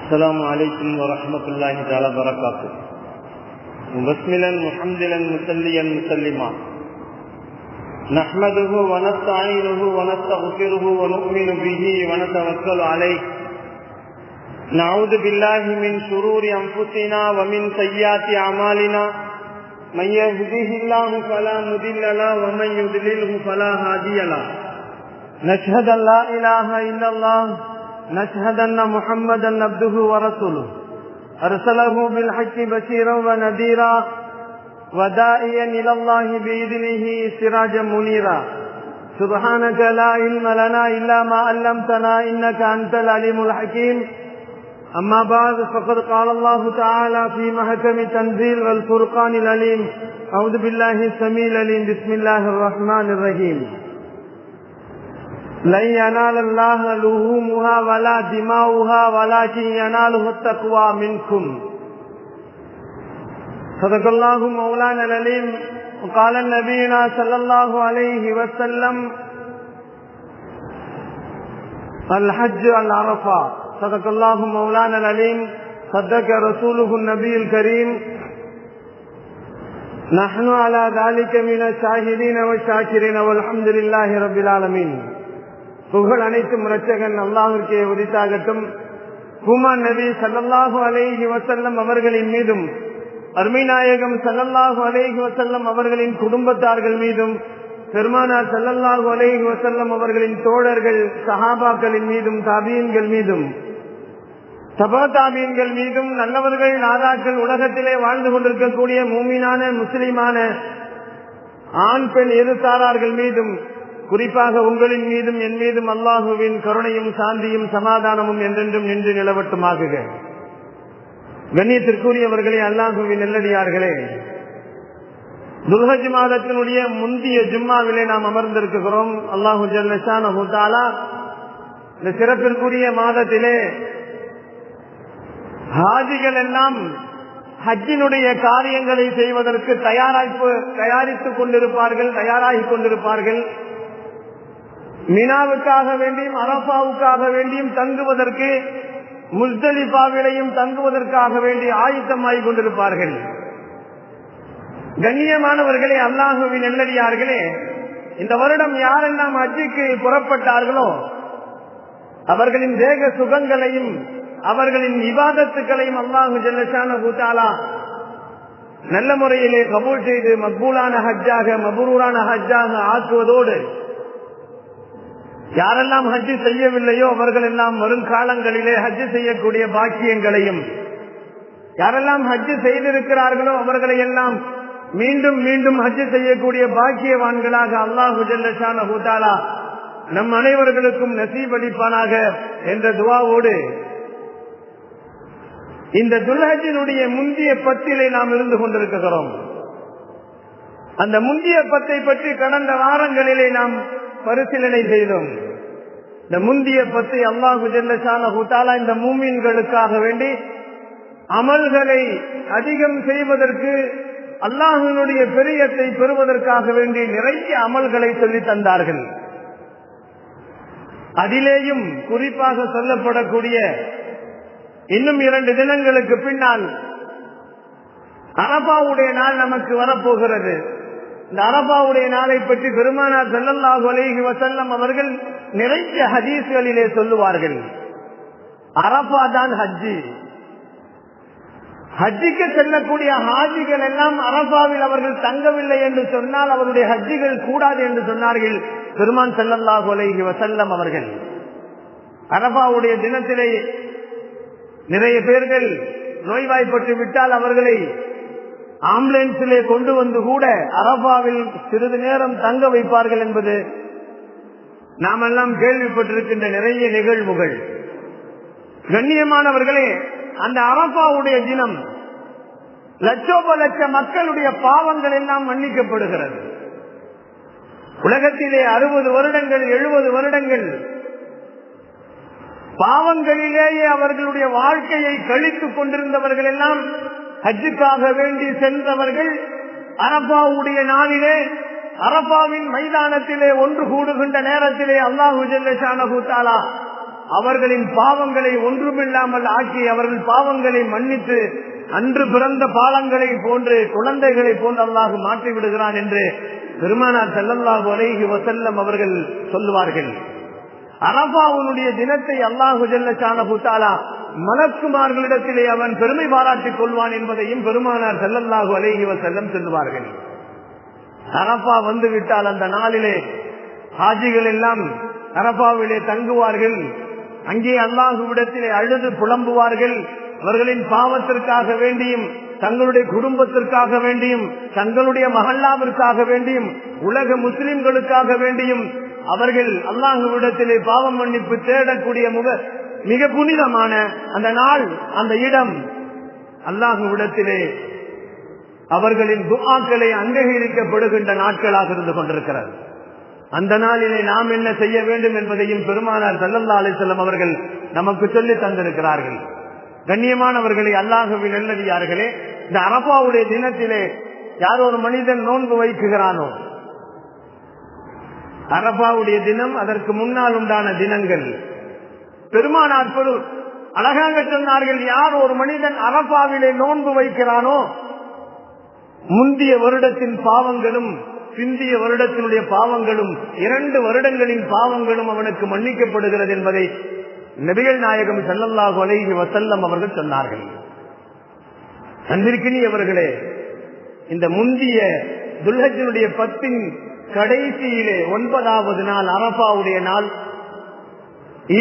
السلام عليكم ورحمة الله تعالى وبركاته. بسملا محمدا مسليا مسلما نحمده ونستعينه ونستغفره ونؤمن به ونتوكل عليه. نعوذ بالله من شرور أنفسنا ومن سيئات أعمالنا. من يهده الله فلا مضل له ومن يضلله فلا هادي له. نشهد أن لا إله إلا الله نشهد أن محمدا عبده ورسوله أرسله بالحق بشيرا ونذيرا وداعيا إلى الله بإذنه سراجا منيرا. سبحانك لا علم لنا إلا ما علمتنا إنك أنت العليم الحكيم. أما بعد فقد قال الله تعالى في محكم تنزيل والفرقان العليم. أعوذ بالله السميع العليم. بسم الله الرحمن الرحيم. لن ينال الله لحومها ولا دماؤها ولكن يناله التقوى منكم. صدق الله مولانا العليم. وقال نبينا صلى الله عليه وسلم الحج العرفة. صدق الله مولانا العليم. صدق رسوله النبي الكريم. نحن على ذلك من الشاهدين والشاكرين والحمد لله رب العالمين. புகழ் அனைத்தும் இரட்சகன் அல்லாஹ்விற்கே உரித்தாகட்டும். குமான் நபி ஸல்லல்லாஹு அலைஹி வஸல்லம் அவர்களின் மீதும் அருமை நாயகம் ஸல்லல்லாஹு அலைஹி வஸல்லம் அவர்களின் குடும்பத்தார்கள் மீதும் பெருமானார் ஸல்லல்லாஹு அலைஹி வஸல்லம் அவர்களின் தோழர்கள் சஹாபாக்களின் மீதும் தாபீன்கள் மீதும் தபா தாபீன்கள் மீதும் நல்லவர்கள் நாதாக்கள் உலகத்திலே வாழ்ந்து கொண்டிருக்கக்கூடிய மூமினான முஸ்லிமான ஆண் பெண் இரு சாரார்கள் மீதும் குறிப்பாக உங்களின் மீதும் என் மீதும் அல்லாஹுவின் கருணையும் சாந்தியும் சமாதானமும் என்றென்றும் நின்று நிலவட்டுமாகுக. கண்ணியத்திற்குரியவர்களே, அல்லாஹுவின் நல்லடியார்களே, துல்ஹஜ் மாதத்தினுடைய முந்திய ஜும்மாவிலே நாம் அமர்ந்திருக்கிறோம். அல்லாஹு ஜல்ல ஷானஹு தஆலா இந்த சிறப்பிற்குரிய மாதத்திலே ஹாஜிகள் எல்லாம் ஹஜ்ஜினுடைய காரியங்களை செய்வதற்கு தயாரித்துக் கொண்டிருப்பார்கள், தயாராகி கொண்டிருப்பார்கள். மினாவுக்காக வேண்டியும் அரபாவுக்காக வேண்டியும் தங்குவதற்கு, முஸ்தலிஃபாவிலையும் தங்குவதற்காக வேண்டி ஆயத்தமாகிக் கொண்டிருப்பார்கள். கண்ணியமானவர்களே, அல்லாஹுவின் நல்லடியார்களே, இந்த வருடம் யாரெல்லாம் ஹஜ்ஜுக்கு புறப்பட்டார்களோ அவர்களின் தேக சுகங்களையும் அவர்களின் இபாதத்துக்களையும் அல்லாஹு ஜல்ல ஷானஹு தஆலா நல்ல முறையிலே கபூல் செய்து மக்பூலான ஹஜ்ஜாக மப்ரூரான ஹஜ்ஜாக ஆக்குவதோடு யாரெல்லாம் ஹஜ்ஜு செய்யவில்லையோ அவர்கள் எல்லாம் வருங்காலங்களிலே ஹஜ்ஜு செய்யக்கூடிய பாக்கியங்களையும், யாரெல்லாம் ஹஜ்ஜு செய்திருக்கிறார்களோ அவர்களை எல்லாம் மீண்டும் மீண்டும் ஹஜ்ஜு செய்யக்கூடிய பாக்கியவான்களாக அல்லாஹு ஜல்ல ஷானஹு தஆலா நம் அனைவர்களுக்கும் நசீபளிப்பானாக என்ற துஆவோடு இந்த துல்ஹஜ்ஜினுடைய முந்திய பத்திலே நாம் இருந்து கொண்டிருக்கிறோம். அந்த முந்திய பத்தை பற்றி கடந்த வாரங்களிலே நாம் பரிசீலனை செய்தோம். இந்த முந்திய பத்தை அல்லாஹு ஜல்ல ஷானஹு தஆலா இந்த மூமின்களுக்காக வேண்டி அமல்களை அதிகம் செய்வதற்கு, அல்லாஹ்வினுடைய பெரியத்தை பெறுவதற்காக வேண்டி நிறைய அமல்களை சொல்லி தந்தார்கள். அதிலேயும் குறிப்பாக சொல்லப்படக்கூடிய இன்னும் 2 தினங்களுக்கு பின்னால் அரபாவுடைய நாள் நமக்கு வரப்போகிறது. இந்த அரபாவுடைய நாளை பற்றி பெருமானார் ஸல்லல்லாஹு அலைஹி வஸல்லம் அவர்கள் நிறைய ஹதீஸ்களிலே சொல்லுவார்கள். அரபா தான் ஹஜ்ஜி. ஹஜ்ஜிக்கு செல்லக்கூடிய ஹாஜிகள் எல்லாம் அரபாவில் அவர்கள் தங்கவில்லை என்று சொன்னால் அவருடைய ஹஜ்ஜிகள் கூடாது என்று சொன்னார்கள் பெருமான் ஸல்லல்லாஹு அலைஹி வஸல்லம் அவர்கள். அரபாவுடைய தினத்திலே நிறைய பேர்கள் நோய்வாய்ப்பட்டு விட்டால் அவர்களை ஆம்புலன்ஸிலே கொண்டு வந்து கூட அரபாவில் சிறிது நேரம் தங்க வைப்பார்கள் என்பது நாம் எல்லாம் கேள்விப்பட்டிருக்கின்ற நிறைய நிகழ்வுகள். கண்ணியமானவர்களே, அந்த அரபாவுடைய தினம் லட்சோப லட்ச மக்களுடைய பாவங்கள் எல்லாம் மன்னிக்கப்படுகிறது. உலகத்திலே 60 வருடங்கள் 70 வருடங்கள் பாவங்களிலேயே அவர்களுடைய வாழ்க்கையை கழித்துக் கொண்டிருந்தவர்கள் எல்லாம் ஹஜ்ஜுக்காக வேண்டி சென்றவர்கள் அரபாவுடைய நாளிலே அரபாவின் மைதானத்திலே ஒன்று கூடுகின்ற நேரத்திலே அல்லாஹு ஜல்ல ஷானஹு தஆலா அவர்களின் பாவங்களை ஒன்றுமில்லாமல் ஆக்கி அவர்கள் பாவங்களை மன்னித்து அன்று பிறந்த பாலங்களை போன்று குழந்தைகளை போன்று அல்லாஹ் மாற்றி விடுகிறான் என்று பெருமானார் ஸல்லல்லாஹு அலைஹி வஸல்லம் அவர்கள் சொல்லுவார்கள். அரபாவுடைய தினத்தை அல்லாஹு ஜல்ல ஷானஹு தஆலா மலக்குமார்களிடத்திலே அவன் பெருமை பாராட்டிக் கொள்வான் என்பதையும் பெருமானார் ஸல்லல்லாஹு அலைஹி வஸல்லம் சொல்லுவார்கள். அரபா வந்து விட்டால் அந்த நாளிலே ஹாஜிகள் எல்லாம் அரபாவிலே தங்குவார்கள். அங்கே அல்லாஹுவிடத்திலே அழுது புலம்புவார்கள். அவர்களின் பாவத்திற்காக வேண்டியும் தங்களுடைய குடும்பத்திற்காக வேண்டியும் தங்களுடைய மஹல்லாவிற்காக வேண்டியும் உலக முஸ்லிம்களுக்காக வேண்டியும் அவர்கள் அல்லாஹுவிடத்திலே பாவம் மன்னிப்பு தேடக்கூடிய மிக புனிதமான அந்த நாள், அந்த இடம் அல்லாஹுவிடத்திலே அவர்களின் துஆக்களை அங்கீகரிக்கப்படுகின்ற நாட்களாக இருந்து கொண்டிருக்கிறது. அந்த நாளிலே நாம் என்ன செய்ய வேண்டும் என்பதையும் பெருமானார் ஸல்லல்லாஹு அலைஹி வஸல்லம் அவர்கள் நமக்கு சொல்லி தந்திருக்கிறார்கள். கண்ணியமானவர்களே, அல்லாஹ்வின் நல்லடியார்களே, இந்த அரபாவுடைய தினத்திலே யார் ஒரு மனிதன் நோன்பு வைக்குகிறானோ, அரபாவுடைய தினம் அதற்கு முன்னால் உண்டான தினங்கள் பெருமானார் அழகாக சொன்னார்கள். யார் ஒரு மனிதன் அரபாவிலே நோன்பு வைக்கிறானோ முந்திய வருடத்தின் பாவங்களும் பிந்திய வருடத்தினுடைய பாவங்களும் 2 வருடங்களின் பாவங்களும் அவனுக்கு மன்னிக்கப்படுகிறது என்பதை நபிகள் நாயகம் ஸல்லல்லாஹு அலைஹி வஸல்லம் அவர்கள் சொன்னார்கள். அன்பிற்கினியவர்களே, இந்த முந்திய துல்ஹஜ்ஜுடைய 10 கடைசியிலே 9வது நாள் அரபாவுடைய நாள்,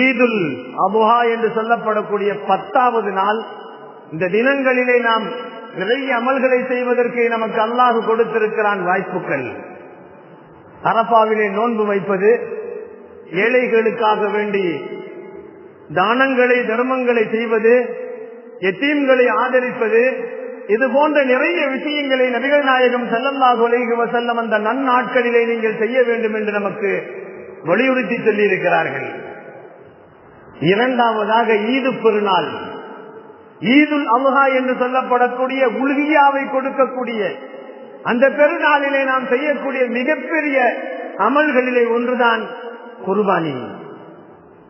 ஈதுல் அபுஹா என்று சொல்லப்படக்கூடிய 10வது நாள். இந்த தினங்களிலே நாம் நிறைய அமல்களை செய்வதற்கு நமக்கு அல்லாஹ் கொடுத்திருக்கிறான் வாய்ப்புகள். அரபாவிலே நோன்பு வைப்பது, ஏழைகளுக்காக வேண்டி தானங்களை தர்மங்களை செய்வது, யத்தீம்களை ஆதரிப்பது, இது போன்ற நிறைய விஷயங்களை நபிகள் நாயகம் ஸல்லல்லாஹு அலைஹி வஸல்லம் அந்த நன்னாட்களிலே நீங்கள் செய்ய வேண்டும் என்று நமக்கு வலியுறுத்தி சொல்லி இருக்கிறார்கள். இரண்டாவதாக ஈது பெருநாள், ஈதுல் அல்ஹா என்று சொல்லப்படக்கூடிய உல்ஹியாவை கொடுக்கக்கூடிய அந்த பெருநாளிலே நாம் செய்யக்கூடிய மிகப்பெரிய அமல்களிலே ஒன்றுதான் குர்பானி.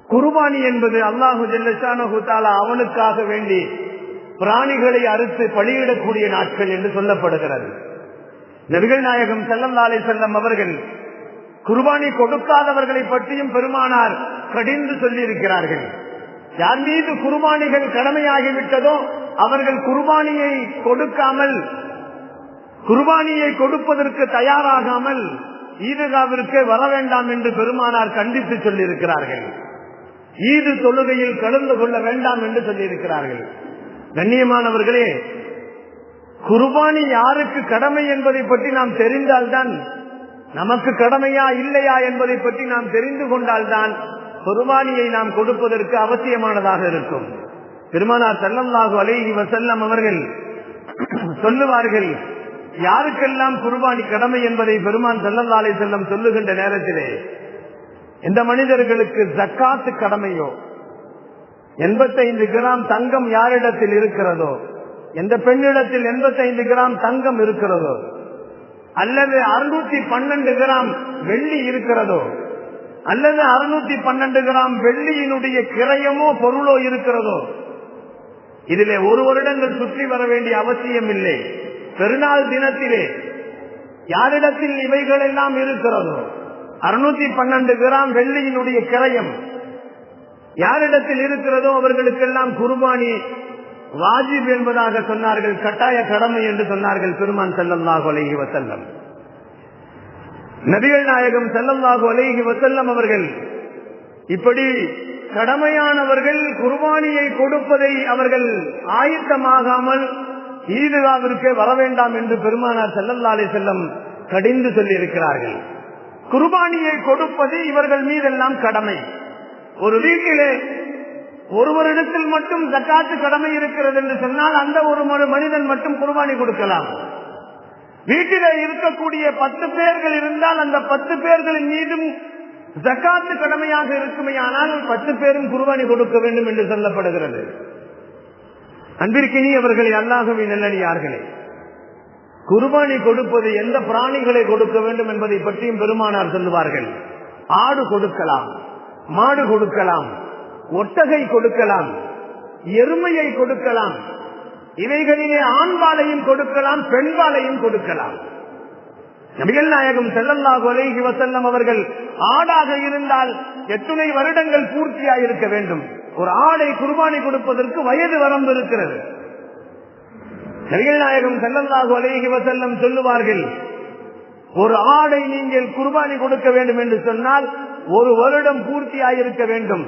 குர்பானி என்பது அல்லாஹு ஜல்ல ஷானஹு தஆலா அவனுக்காக வேண்டி பிராணிகளை அறுத்து பலியிடக்கூடிய நாட்கள் என்று சொல்லப்படுகிறது. நபிகள் நாயகம் ஸல்லல்லாஹு அலைஹி வஸல்லம் அவர்கள் குர்பானி கொடுக்காதவர்களை பற்றியும் பெருமானார் கடிந்து சொல்லி இருக்கிறார்கள். யார் மீது குர்பானிகள் கடமையாகிவிட்டதோ அவர்கள் குர்பானியை கொடுக்காமல், குர்பானியை கொடுப்பதற்கு தயாராகாமல் ஈதுகாவிற்கு வர வேண்டாம் என்று பெருமானார் கண்டித்து சொல்லி இருக்கிறார்கள். ஈது தொழுகையில் கலந்து கொள்ள வேண்டாம் என்று சொல்லி இருக்கிறார்கள். கண்ணியமானவர்களே, குர்பானி யாருக்கு கடமை என்பதை பற்றி நாம் தெரிந்தால்தான், நமக்கு கடமையா இல்லையா என்பதை பற்றி நாம் தெரிந்து கொண்டால்தான் குர்பானியை நாம் கொடுப்பதற்கு அவசியமானதாக இருக்கும். பெருமானார் ஸல்லல்லாஹு அலைஹி வஸல்லம் அவர்கள் சொல்லுவார்கள், யாருக்கெல்லாம் குர்பானி கடமை என்பதை பெருமான் ஸல்லல்லாஹு அலைஹி வஸல்லம் சொல்லுகின்ற நேரத்திலே, எந்த மனிதர்களுக்கு ஜக்காத்து கடமையோ, 85 கிராம் தங்கம் யாரிடத்தில் இருக்கிறதோ, எந்த பெண்ணிடத்தில் 85 கிராம் தங்கம் இருக்கிறதோ, அல்லது 612 கிராம் வெள்ளி இருக்கிறதோ, அல்லது 612 கிராம் வெள்ளியினுடைய கிரயமோ பொருளோ இருக்கிறதோ, இதிலே 1 வருடங்கள் சுற்றி வர வேண்டிய அவசியம் இல்லை. பெருநாள் தினத்திலே யாரிடத்தில் இவைகள் எல்லாம் இருக்கிறதோ, 612 கிராம் வெள்ளியினுடைய கிரயம் யாரிடத்தில் இருக்கிறதோ அவர்களுக்கெல்லாம் குர்பானி வாஜிப் என்பதாக சொன்னார்கள், கட்டாய கடமை என்று சொன்னார்கள் பெருமான் ஸல்லல்லாஹு அலைஹி வஸல்லம். நபிகள் நாயகம் ஸல்லல்லாஹு அலைஹி வஸல்லம் அவர்கள் இப்படி கடமையானவர்கள் குர்பானியை கொடுப்பதை அவர்கள் ஆயத்தமாகாமல் ஈதுகாவிற்கு வர வேண்டாம் என்று பெருமானார் ஸல்லல்லாஹு அலைஹி வஸல்லம் கடிந்து சொல்லி இருக்கிறார்கள். குர்பானியை கொடுப்பது இவர்கள் மீதெல்லாம் கடமை. ஒரு வீட்டிலே ஒருவரிடத்தில் மட்டும் ஜக்காத்து கடமை இருக்கிறது என்று சொன்னால் அந்த ஒரு மனிதன் மட்டும் குர்பானி கொடுக்கலாம். வீட்டிலே இருக்கக்கூடிய 10 பேர்கள் இருந்தால் அந்த 10 பேர்களின் மீதும் ஜக்காத்து கடமையாக இருக்குமே, ஆனால் 10 பேரும் குர்பானி கொடுக்க வேண்டும் என்று சொல்லப்படுகிறது. அன்பிற்கினியவர்களே, அல்லாஹ்வின் நல்லடியார்களே, குர்பானி கொடுப்பது எந்த பிராணிகளை கொடுக்க வேண்டும் என்பதை பற்றியும் பெருமானார் சொல்லுவார்கள். ஆடு கொடுக்கலாம், மாடு கொடுக்கலாம், ஒட்டகை கொடுக்கலாம், எருமையை கொடுக்கலாம், இவைகளிலே ஆண்பாலையும் கொடுக்கலாம், பெண்பாலையும் கொடுக்கலாம். நபிகள் நாயகம் ஸல்லல்லாஹு அலைஹி வஸல்லம் அவர்கள் ஆடாக இருந்தால் எத்தனை வருடங்கள் பூர்த்தியாயிருக்க வேண்டும்? ஒரு ஆடை குர்பானி கொடுப்பதற்கு வயது வரம்பு இருக்கிறது. நபிகள் நாயகம் ஸல்லல்லாஹு அலைஹி வஸல்லம் சொல்லுவார்கள், ஒரு ஆடை நீங்கள் குர்பானி கொடுக்க வேண்டும் என்று சொன்னால் 1 வருடம் பூர்த்தியாயிருக்க வேண்டும்.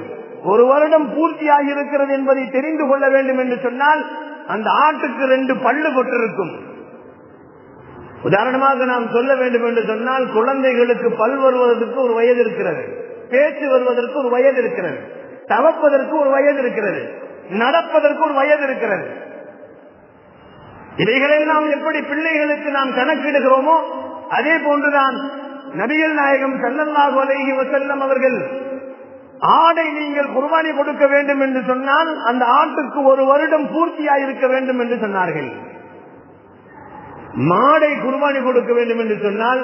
1 வருடம் பூர்த்தியாகிருக்கிறது என்பதை தெரிந்து கொள்ள வேண்டும் என்று சொன்னால் அந்த ஆட்டுக்கு 2 பல்லு கொட்டிருக்கும். உதாரணமாக நாம் சொல்ல வேண்டும் என்று சொன்னால், குழந்தைகளுக்கு பல் வருவதற்கு ஒரு வயது இருக்கிறது, பேச்சு வருவதற்கு ஒரு வயது இருக்கிறது, தவப்பதற்கு ஒரு வயது இருக்கிறது, நடப்பதற்கு ஒரு வயது இருக்கிறது. இவைகளெல்லாம் எப்படி பிள்ளைகளுக்கு நாம் கணக்கிடுகிறோமோ அதே போன்றுதான் நபிகள் நாயகம் ஸல்லல்லாஹு அலைஹி வஸல்லம் அவர்கள் ஆடை நீங்கள் குர்பானி கொடுக்க வேண்டும் என்று சொன்னால் அந்த ஆட்டுக்கு 1 வருடம் பூர்த்தியாயிருக்க வேண்டும் என்று சொன்னார்கள். மாடை குர்பானி கொடுக்க வேண்டும் என்று சொன்னால்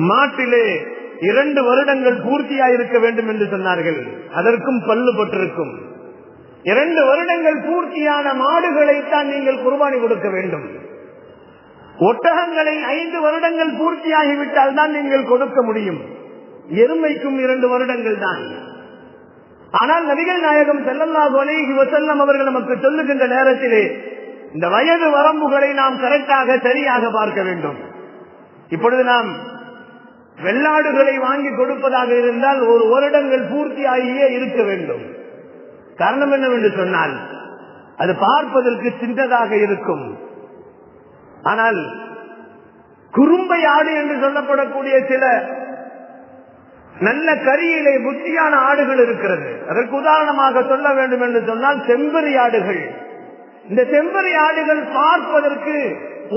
மாட்டிலே 2 வருடங்கள் பூர்த்தியாயிருக்க வேண்டும் என்று சொன்னார்கள். அதற்கும் பல்லு பட்டிருக்கும். 2 வருடங்கள் பூர்த்தியான மாடுகளைத்தான் நீங்கள் குர்பானி கொடுக்க வேண்டும். ஒட்டகங்களை 5 வருடங்கள் பூர்த்தியாகிவிட்டால் தான் நீங்கள் கொடுக்க முடியும். எருமைக்கும் 2 வருடங்கள் தான். ஆனால் நபிகள் நாயகம் ஸல்லல்லாஹு அலைஹி வஸல்லம் அவர்கள் நமக்கு சொல்லுகின்ற நேரத்திலே இந்த வயது வரம்புகளை நாம் கரெக்டாக சரியாக பார்க்க வேண்டும். இப்பொழுது நாம் வெள்ளாடுகளை வாங்கி கொடுப்பதாக இருந்தால் 1 வருடங்கள் பூர்த்தியாகியே இருக்க வேண்டும். காரணம் என்னவென்று சொன்னால் அது பார்ப்பதற்கு சின்னதாக இருக்கும். ஆனால் குறும்பை ஆடு என்று சொல்லப்படக்கூடிய சில நல்ல கரியிலே புத்தியான ஆடுகள் இருக்கிறது. அதற்கு உதாரணமாக சொல்ல வேண்டும் என்று சொன்னால் செம்பரி ஆடுகள். இந்த செம்பரி ஆடுகள் பார்ப்பதற்கு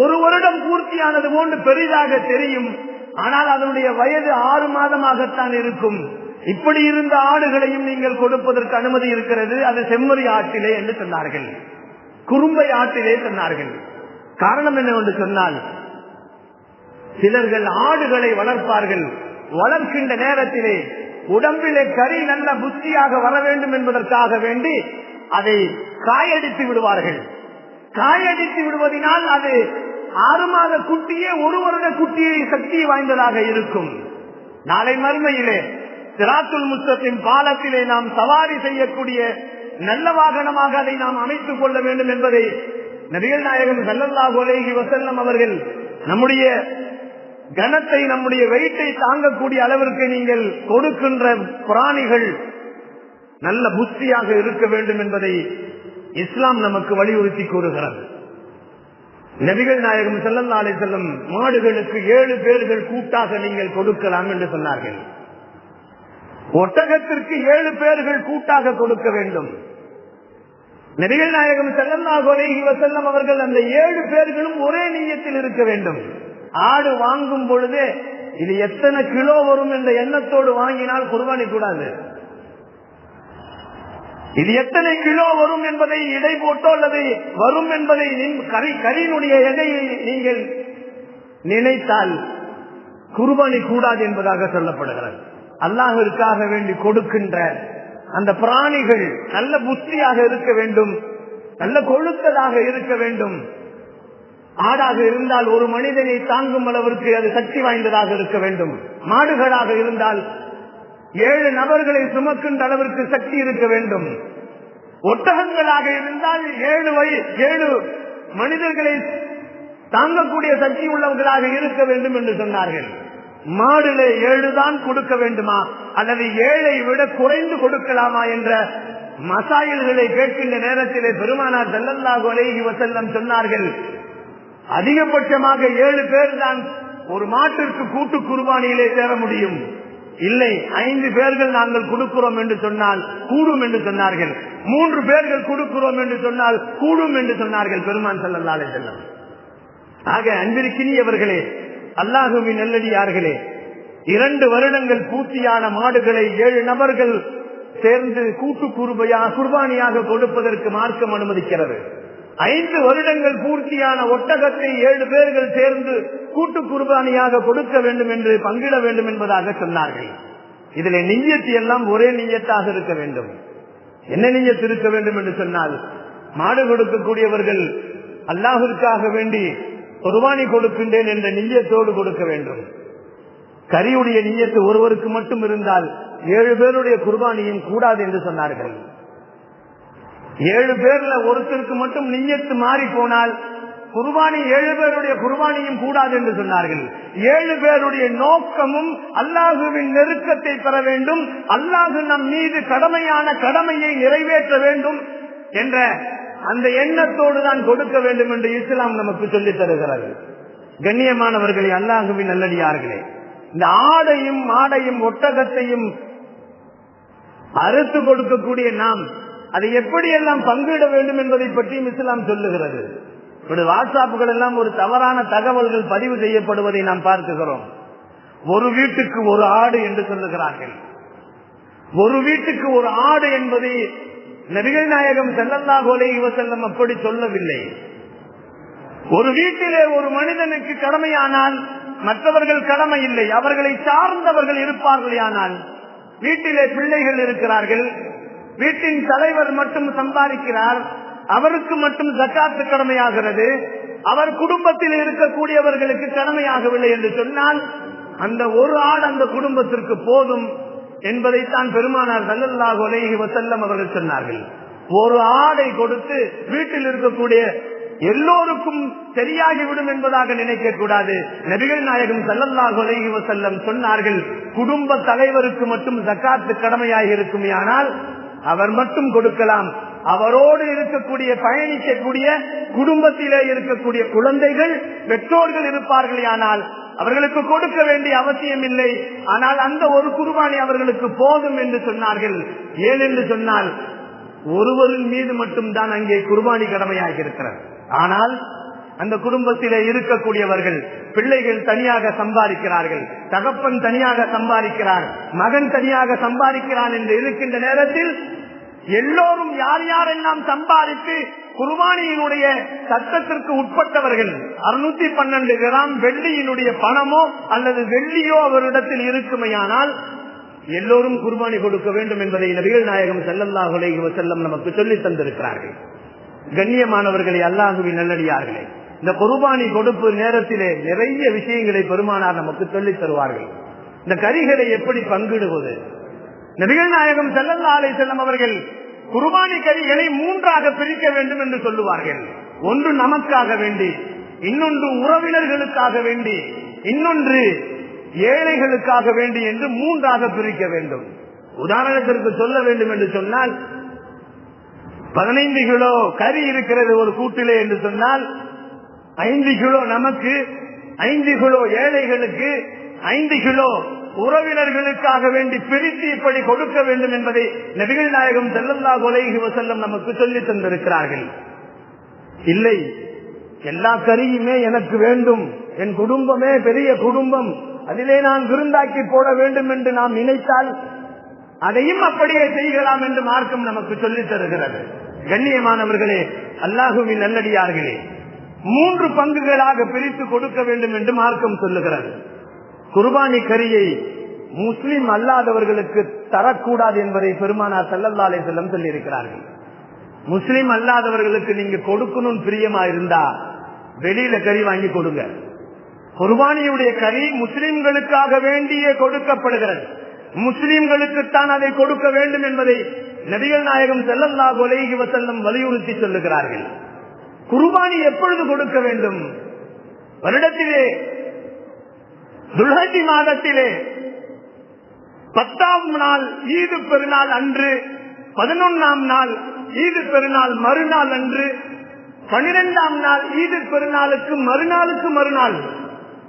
1 வருடம் பூர்த்தியானது போன்று பெரிதாக தெரியும். ஆனால் அதனுடைய வயது 6 மாதமாகத்தான் இருக்கும். இப்படி இருந்த ஆடுகளையும் நீங்கள் கொடுப்பதற்கு அனுமதி இருக்கிறது. அது செம்மறி ஆட்டிலே என்று சொன்னார்கள், குறும்பை ஆட்டிலே சொன்னார்கள். காரணம் என்னவென்று சொன்னால் சிலர்கள் ஆடுகளை வளர்ப்பார்கள். வளர்க்கின்ற நேரத்திலே உடம்பிலே கரி நல்ல புத்தியாக வர வேண்டும் என்பதற்காக வேண்டி அதை காயடித்து விடுவார்கள். காயடித்து விடுவதனால் அது 6 மாத குட்டியே 1 வருட குட்டியை சக்தி வாய்ந்ததாக இருக்கும். நாளை மறுமையிலே சிராத்துல் முஸ்தகிம் பாலத்திலே நாம் சவாரி செய்யக்கூடிய நல்ல வாகனமாக அதை நாம் அமைத்துக் கொள்ள வேண்டும் என்பதை நபிகள் நாயகம் ஸல்லல்லாஹு அலைஹி வஸல்லம் அவர்கள் நம்முடைய கனத்தை, நம்முடைய வெயிட்டை தாங்கக்கூடிய அளவிற்கு நீங்கள் கொடுக்கின்ற பிராணிகள் நல்ல புத்தியாக இருக்க வேண்டும் என்பதை இஸ்லாம் நமக்கு வலியுறுத்தி கூறுகிறது. நபிகள் நாயகம் ஸல்லல்லாஹு அலைஹி வஸல்லம் மாடுகளுக்கு 7 பேர்கள் கூட்டாக நீங்கள் கொடுக்கலாம் என்று சொன்னார்கள். ஒட்டகத்திற்கு 7 பேர்கள் கூட்டாக கொடுக்க வேண்டும். நபிகள் நாயகம் ஸல்லல்லாஹு அலைஹி வஸல்லம் அவர்கள் அந்த 7 பேர்களும் ஒரே நியத்தில் இருக்க வேண்டும். ஆடு வாங்கும் பொழுதே இது எத்தனை கிலோ வரும் என்ற எண்ணத்தோடு வாங்கினால் குர்பானி கூடாது. இது எத்தனை கிலோ வரும் என்பதை இடை போட்டோ அல்லது வரும் என்பதை கரியினுடைய எடையை நீங்கள் நினைத்தால் குர்பானி கூடாது என்பதாக சொல்லப்படுகிறது. அல்லாஹ்விற்காக வேண்டி கொடுக்கின்ற அந்த பிராணிகள் நல்ல புத்தியாக இருக்க வேண்டும், நல்ல கொழுத்ததாக இருக்க வேண்டும். ஆடாக இருந்தால் ஒரு மனிதனை தாங்கும் அளவிற்கு அது சக்தி வாய்ந்ததாக இருக்க வேண்டும். மாடுகளாக இருந்தால் 7 நபர்களை சுமக்கின்ற அளவிற்கு சக்தி இருக்க வேண்டும். ஒட்டகங்களாக இருந்தால் 7 மனிதர்களை தாங்கக்கூடிய சக்தி உள்ளவர்களாக இருக்க வேண்டும் என்று சொன்னார்கள். மாடுல 7 தான் கொடுக்க வேண்டுமா அல்லது 7ஐ விட குறைந்து கொடுக்கலாமா என்ற மசாயில்களை கேட்கின்ற நேரத்திலே பெருமானார் ஸல்லல்லாஹு அலைஹி வஸல்லம் சொன்னார்கள், அதிகபட்சமாக 7 பேர் தான் ஒரு மாட்டிற்கு கூட்டு குர்பானியிலே சேர முடியும். இல்லை 5 பேர்கள் நாங்கள் கொடுக்கிறோம் என்று சொன்னால் கூடும் என்று சொன்னார்கள். 3 பேர்கள் கொடுக்கிறோம் என்று சொன்னால் கூடும் என்று சொன்னார்கள் பெருமான் ஸல்லல்லாஹு அலைஹி வஸல்லம். ஆக அன்பிற்கினியவர்களே, அல்லாஹுவின் நல்லடியார்களே, 2 வருடங்கள் பூர்த்தியான மாடுகளை 7 நபர்கள் சேர்ந்து கூட்டு குர்பானியாக கொடுப்பதற்கு மார்க்கம் அனுமதிக்கிறது. 5 வருடங்கள் பூர்த்தியான ஒட்டகத்தை 7 பேர்கள் சேர்ந்து கூட்டு குர்பானியாக கொடுக்க வேண்டும் என்று பங்கிட வேண்டும் என்பதாக சொன்னார்கள். இதுல நிய்யத்து எல்லாம் ஒரே நிய்யத்தாக இருக்க வேண்டும். என்ன நிய்யத்து இருக்க வேண்டும் என்று சொன்னால், மாடு கொடுக்கக்கூடியவர்கள் அல்லாஹ்விற்காக வேண்டி குர்பானி கொடுக்கின்றேன் என்ற நிய்யத்தோடு கொடுக்க வேண்டும். கரியுடைய நிய்யத்து ஒருவருக்கு மட்டும் இருந்தால் 7 பேருடைய குர்பானியும் கூடாது என்று சொன்னார்கள். 7 பேர்ல ஒருத்தருக்கு மட்டும் நிய்யத்து மாறி போனால் குர்பானி 7 பேருடைய குர்பானியும் கூடாது என்று சொன்னார்கள். 7 பேருடைய நோக்கமும் அல்லாஹுவின் நெருக்கத்தை பெற வேண்டும், அல்லாஹு நம் மீது கடமையான கடமையை நிறைவேற்ற வேண்டும் என்ற அந்த எண்ணத்தோடு தான் கொடுக்க வேண்டும் என்று இஸ்லாம் நமக்கு சொல்லித் தருகிறது. கண்ணியமானவர்களே, அல்லாஹுவின் நல்லடியார்களே, இந்த ஆடையும் மாடையும் ஒட்டகத்தையும் அறுத்து கொடுக்கக்கூடிய நாம் அதை எப்படியெல்லாம் பங்கிட வேண்டும் என்பதை பற்றியும் இஸ்லாம் சொல்லுகிறது. வாட்ஸ்அப்புகள் எல்லாம் ஒரு தவறான தகவல்கள் பதிவு செய்யப்படுவதை நாம் பார்க்கிறோம். ஒரு வீட்டுக்கு ஒரு ஆடு என்று சொல்லுகிறார்கள். ஒரு வீட்டுக்கு ஒரு ஆடு என்பதை நபிகள் நாயகம் ஸல்லல்லாஹு அலைஹி வஸல்லம் அப்படி சொல்லவில்லை. ஒரு வீட்டிலே ஒரு மனிதனுக்கு கடமையானால் மற்றவர்கள் கடமை இல்லை, அவர்களை சார்ந்தவர்கள் இருப்பார்கள். ஆனால் வீட்டிலே பிள்ளைகள் இருக்கிறார்கள், வீட்டின் தலைவர் மட்டும் சம்பாதிக்கிறார், அவருக்கு மட்டும் ஜக்காத்து கடமையாகிறது, அவர் குடும்பத்தில் இருக்கக்கூடியவர்களுக்கு கடமையாகவில்லை என்று சொன்னால் அந்த ஒரு ஆடு அந்த குடும்பத்திற்கு போதும் என்பதைத்தான் பெருமானார் ஸல்லல்லாஹு அலைஹி வஸல்லம் அவர்கள் சொன்னார்கள். ஒரு ஆடை கொடுத்து வீட்டில் இருக்கக்கூடிய எல்லோருக்கும் சரியாகிவிடும் என்பதாக நினைக்க கூடாது. நபிகள் நாயகம் ஸல்லல்லாஹு அலைஹி வஸல்லம் சொன்னார்கள், குடும்ப தலைவருக்கு மட்டும் ஜக்காத்து கடமையாகி இருக்குமே ஆனால் அவர் மட்டும் கொடுக்கலாம். அவரோடு இருக்கக்கூடிய பயணிக்கக்கூடிய குடும்பத்திலே இருக்கக்கூடிய குழந்தைகள் பெற்றோர்கள் இருப்பார்கள், ஆனால் அவர்களுக்கு கொடுக்க வேண்டிய அவசியம் இல்லை. ஆனால் அந்த ஒரு குர்பானி அவர்களுக்கு போதும் என்று சொன்னார்கள். ஏனென்று சொன்னால் ஒருவரின் மீது மட்டும்தான் அங்கே குர்பானி கடமையாக இருக்கிறது. ஆனால் அந்த குடும்பத்திலே இருக்கக்கூடியவர்கள் பிள்ளைகள் தனியாக சம்பாதிக்கிறார்கள், தகப்பன் தனியாக சம்பாதிக்கிறார், மகன் தனியாக சம்பாதிக்கிறான் என்று இருக்கின்ற நேரத்தில் எல்லோரும் யார் யாரெல்லாம் சம்பாதித்து குர்பானியினுடைய சட்டத்திற்கு உட்பட்டவர்கள் 612 கிராம் வெள்ளியினுடைய பணமோ அல்லது வெள்ளியோ அவரிடத்தில் இருக்குமையானால் எல்லோரும் குர்பானி கொடுக்க வேண்டும் என்பதை நபிகள் நாயகம் ஸல்லல்லாஹு அலைஹி வஸல்லம் நமக்கு சொல்லி தந்திருக்கிறார்கள். கண்ணியமானவர்களே, அல்லாஹுவின் நல்லடியார்களே, இந்த குர்பானி கொடுப்பு நேரத்திலே நிறைய விஷயங்களை பெருமானார் நமக்கு சொல்லித் தருவார்கள். இந்த கரிகளை எப்படி பங்கிடுவது? நபிகள் நாயகம் ஸல்லல்லாஹு அலைஹி வஸல்லம் அவர்கள் குர்பானி கரிகளை 3ஆக பிரிக்க வேண்டும் என்று சொல்லுவார்கள். ஒன்று நமக்காக வேண்டி, இன்னொன்று உறவினர்களுக்காக வேண்டி, இன்னொன்று ஏழைகளுக்காக வேண்டி என்று 3ஆக பிரிக்க வேண்டும். உதாரணத்திற்கு சொல்ல வேண்டும் என்று சொன்னால் 15 கிலோ கறி இருக்கிறது ஒரு கூட்டிலே என்று சொன்னால் 5 கிலோ நமக்கு, 5 கிலோ ஏழைகளுக்கு, 5 கிலோ உறவினர்களுக்காக வேண்டி பிரித்து இப்படி கொடுக்க வேண்டும் என்பதை நபிகள் நாயகம் ஸல்லல்லாஹு அலைஹி வஸல்லம் நமக்கு சொல்லி தந்திருக்கிறார்கள். இல்லை, எல்லா கறியுமே எனக்கு வேண்டும், என் குடும்பமே பெரிய குடும்பம், அதிலே நான் விருந்தாக்கி போட வேண்டும் என்று நாம் நினைத்தால் அதையும் அப்படியே செய்யலாம் என்று மார்க்கம் நமக்கு சொல்லித் தருகிறது. கண்ணியமானவர்களே, அல்லாஹுவின் நல்லடியார்களே, 3 பங்குகளாக பிரித்து கொடுக்க வேண்டும் என்று மார்க்கம் சொல்லுகிறது. குர்பானி கரியை முஸ்லிம் அல்லாதவர்களுக்கு தரக்கூடாது என்பதை பெருமானார் ஸல்லல்லாஹு அலைஹி வஸல்லம் சொல்லி இருக்கிறார்கள். முஸ்லிம் அல்லாதவர்களுக்கு நீங்க கொடுக்கணும் பிரியமா இருந்தா வெளியில கறி வாங்கி கொடுங்க. குர்பானியுடைய கறி முஸ்லிம்களுக்காக வேண்டியே கொடுக்கப்படுகிறது, முஸ்லிம்களுக்குத்தான் அதை கொடுக்க வேண்டும் என்பதை நபிகள் நாயகம் ஸல்லல்லாஹு அலைஹி வஸல்லம் வலியுறுத்தி சொல்லுகிறார்கள். குர்பானி எப்பொழுது கொடுக்க வேண்டும்? வருடத்திலே துல்ஹஜ் மாதத்திலே 10ஆம் நாள் ஈது பெருநாள் அன்று, 11ஆம் நாள் ஈது பெருநாள் மறுநாள் அன்று, 12ஆம் நாள் ஈது பெருநாளுக்கு மறுநாள்,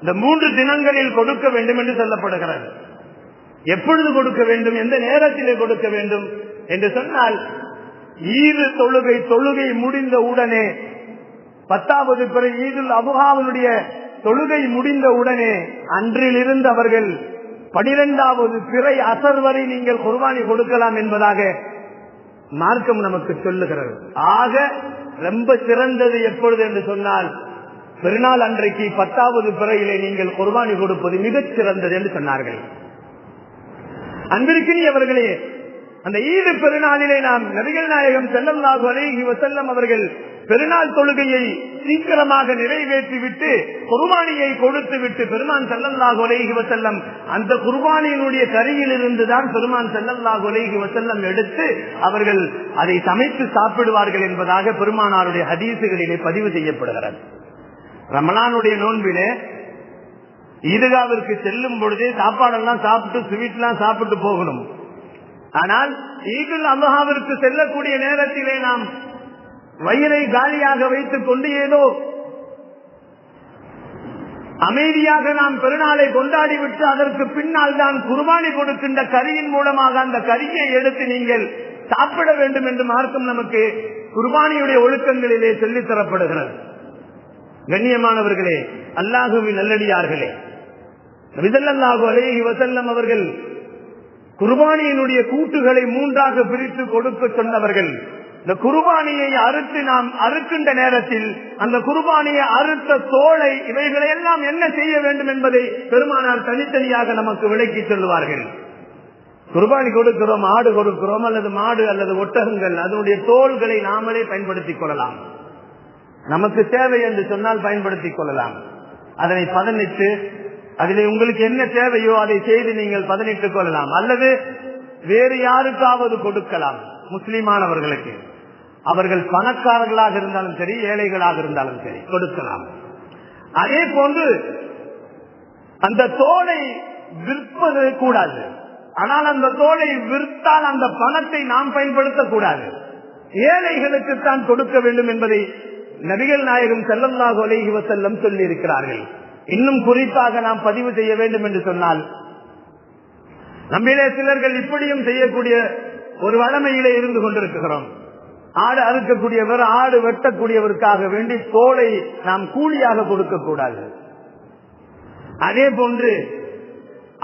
இந்த 3 தினங்களில் கொடுக்க வேண்டும் என்று சொல்லப்படுகிறது. எப்பொழுது கொடுக்க வேண்டும், எந்த நேரத்திலே கொடுக்க வேண்டும் என்று சொன்னால் ஈது தொழுகை முடிந்த உடனே, 10வது பிறை ஈதுல் அபுஹாவுடைய தொழுகை முடிந்த உடனே அன்றிலிருந்து அவர்கள் 12வது பிறை அசர் வரை நீங்கள் குர்பானி கொடுக்கலாம் என்பதாக மார்க்கம் நமக்கு சொல்லுகிறது. ஆக ரொம்ப சிறந்தது எப்பொழுது என்று சொன்னால் பெருநாள் அன்றைக்கு 10வது பிறையிலே நீங்கள் குர்பானி கொடுப்பது மிகச் சிறந்தது என்று சொன்னார்கள். அன்பிற்கினியவர்களே, அந்த ஈது பெருநாளிலே நாம் நபிகள் நாயகம் ஸல்லல்லாஹு அலைஹி வஸல்லம் அவர்கள் பெருநாள் தொழுகையை சீக்கிரமாக நிறைவேற்றிவிட்டு குர்பானியை கொடுத்து விட்டு பெருமான் ஸல்லல்லாஹு அலைஹி வஸல்லம் அந்த குர்பானியினுடைய கரியில் இருந்துதான் பெருமான் ஸல்லல்லாஹு அலைஹி வஸல்லம் எடுத்து அவர்கள் அதை சமைத்து சாப்பிடுவார்கள் என்பதாக பெருமானாருடைய ஹதீசுகளிலே பதிவு செய்யப்படுகிறது. ரமலானுடைய நோன்பிலே ஈதுகாவிற்கு செல்லும் பொழுதே சாப்பாடெல்லாம் சாப்பிட்டு ஸ்வீட்லாம் சாப்பிட்டு போகணும். ஆனால் ஈதுல் அல்ஹாவிற்கு செல்லக்கூடிய நேரத்திலே நாம் வயிறை காலியாக வைத்துக் கொண்டு ஏதோ அமைதியாக நாம் பெருநாளை கொண்டாடிவிட்டு அதற்கு பின்னால் தான் குர்பானி கொடுக்கின்ற கரியின் மூலமாக அந்த கரியை எடுத்து நீங்கள் சாப்பிட வேண்டும் என்று மார்க்கம் நமக்கு குர்பானியுடைய ஒழுக்கங்களிலே சொல்லித் தரப்படுகிறது. கண்ணியமானவர்களே, அல்லாஹுவின் நல்லடியார்களே, நபி ஸல்லல்லாஹு அலைஹி வஸல்லம் அவர்கள் குர்பானியினுடைய கூட்டுகளை 3ஆக பிரித்து கொடுக்க சொன்னவர்கள். இந்த குர்பானியை அறுத்து நாம் அறுக்கின்ற நேரத்தில் அந்த குர்பானியை அறுத்த தோலை இவைகளை எல்லாம் என்ன செய்ய வேண்டும் என்பதை பெருமானார் தனித்தனியாக நமக்கு விளக்கி சொல்லுவார்கள். குர்பானி கொடுக்கிறோம், ஆடு கொடுக்கிறோம், அல்லது மாடு அல்லது ஒட்டகங்கள், அதனுடைய தோள்களை நாமளே பயன்படுத்திக் கொள்ளலாம். நமக்கு தேவை என்று சொன்னால் பயன்படுத்திக் கொள்ளலாம். அதனை பதனிட்டு அதிலே உங்களுக்கு என்ன தேவையோ அதை செய்து நீங்கள் பதனிட்டுக் கொள்ளலாம். அல்லது வேறு யாருக்காவது கொடுக்கலாம். முஸ்லிமானவர்களுக்கு, அவர்கள் பணக்காரர்களாக இருந்தாலும் சரி, ஏழைகளாக இருந்தாலும் சரி கொடுக்கலாம். அதே போன்று அந்த தோலை விற்பது கூடாது. ஆனால் அந்த தோலை விற்றால் அந்த பணத்தை நாம் பயன்படுத்தக்கூடாது. ஏழைகளுக்கு தான் கொடுக்க வேண்டும் என்பதை நபிகள் நாயகம் ஸல்லல்லாஹு அலைஹி வஸல்லம் சொல்லி இருக்கிறார்கள். இன்னும் குறிப்பாக நாம் பதிவு செய்ய வேண்டும் என்று சொன்னால், நம்மிலே சிலர்கள் இப்படியும் செய்யக்கூடிய ஒரு வழமையிலே இருந்து கொண்டிருக்கிறோம். ஆடு அறுக்கக்கூடியவர், ஆடு வெட்டக்கூடியவருக்காக வேண்டி தோலை நாம் கூலியாக கொடுக்க கூடாது. அதே போன்று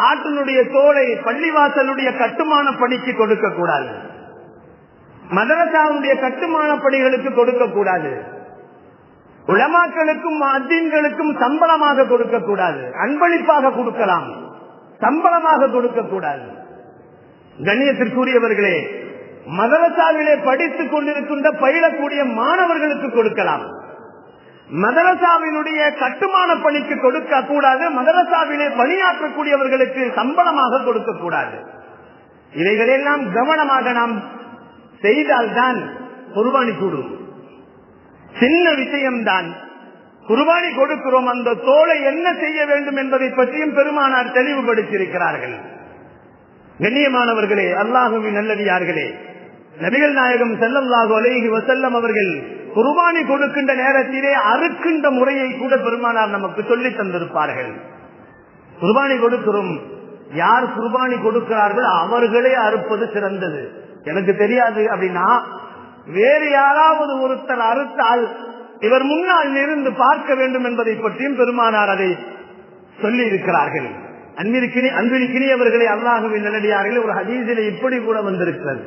ஆட்டினுடைய தோலை பள்ளிவாசலுடைய கட்டுமான பணிக்கு கொடுக்க கூடாது. மதரசாவுடைய கட்டுமான பணிகளுக்கு கொடுக்க கூடாது. உலமாக்களுக்கும் அத்தீன்களுக்கும் சம்பளமாக கொடுக்க கூடாது. அன்பளிப்பாக கொடுக்கலாம், சம்பளமாக கொடுக்க கூடாது. கண்ணியத்திற்குரியவர்களே, மதரசாவிலே படித்துக் கொண்டிருக்கின்ற பயிலக்கூடிய மாணவர்களுக்கு கொடுக்கலாம். மதரசாவினுடைய கட்டுமான பணிக்கு கொடுக்க கூடாது. மதரசாவிலே பணியாற்றக்கூடியவர்களுக்கு சம்பளமாக கொடுக்க கூடாது. இவைகளெல்லாம் கவனமாக நாம் செய்தால்தான் குர்பானி கூடும். சின்ன விஷயம்தான். குர்பானி கொடுக்கிறோம், அந்த தோலை என்ன செய்ய வேண்டும் என்பதை பற்றியும் பெருமானார் தெளிவுபடுத்தியிருக்கிறார்கள். கண்ணியமானவர்களே, அல்லாஹுவின் நல்லடியார்களே, நபிகள் நாயகம் ஸல்லல்லாஹு அலைஹி வஸல்லம் அவர்கள் குர்பானி கொடுக்கின்ற நேரத்திலே அறுக்கின்ற முறையை கூட பெருமானார் நமக்கு சொல்லி தந்திருப்பார்கள். குர்பானி கொடுக்கிறோம், யார் குர்பானி கொடுக்கிறார்கள் அவர்களே அறுப்பது சிறந்தது. எனக்கு தெரியாது அப்படின்னா வேறு யாராவது ஒருத்தர் அறுத்தால் இவர் முன்னால் இருந்து பார்க்க வேண்டும் என்பதை பற்றியும் பெருமானார் அதை சொல்லி இருக்கிறார்கள். அன்பிற்கினியவர்களே, அல்லாஹுவின் நல்லடியார்களே, ஒரு ஹதீஸிலே இப்படி கூட வந்திருக்கிறது.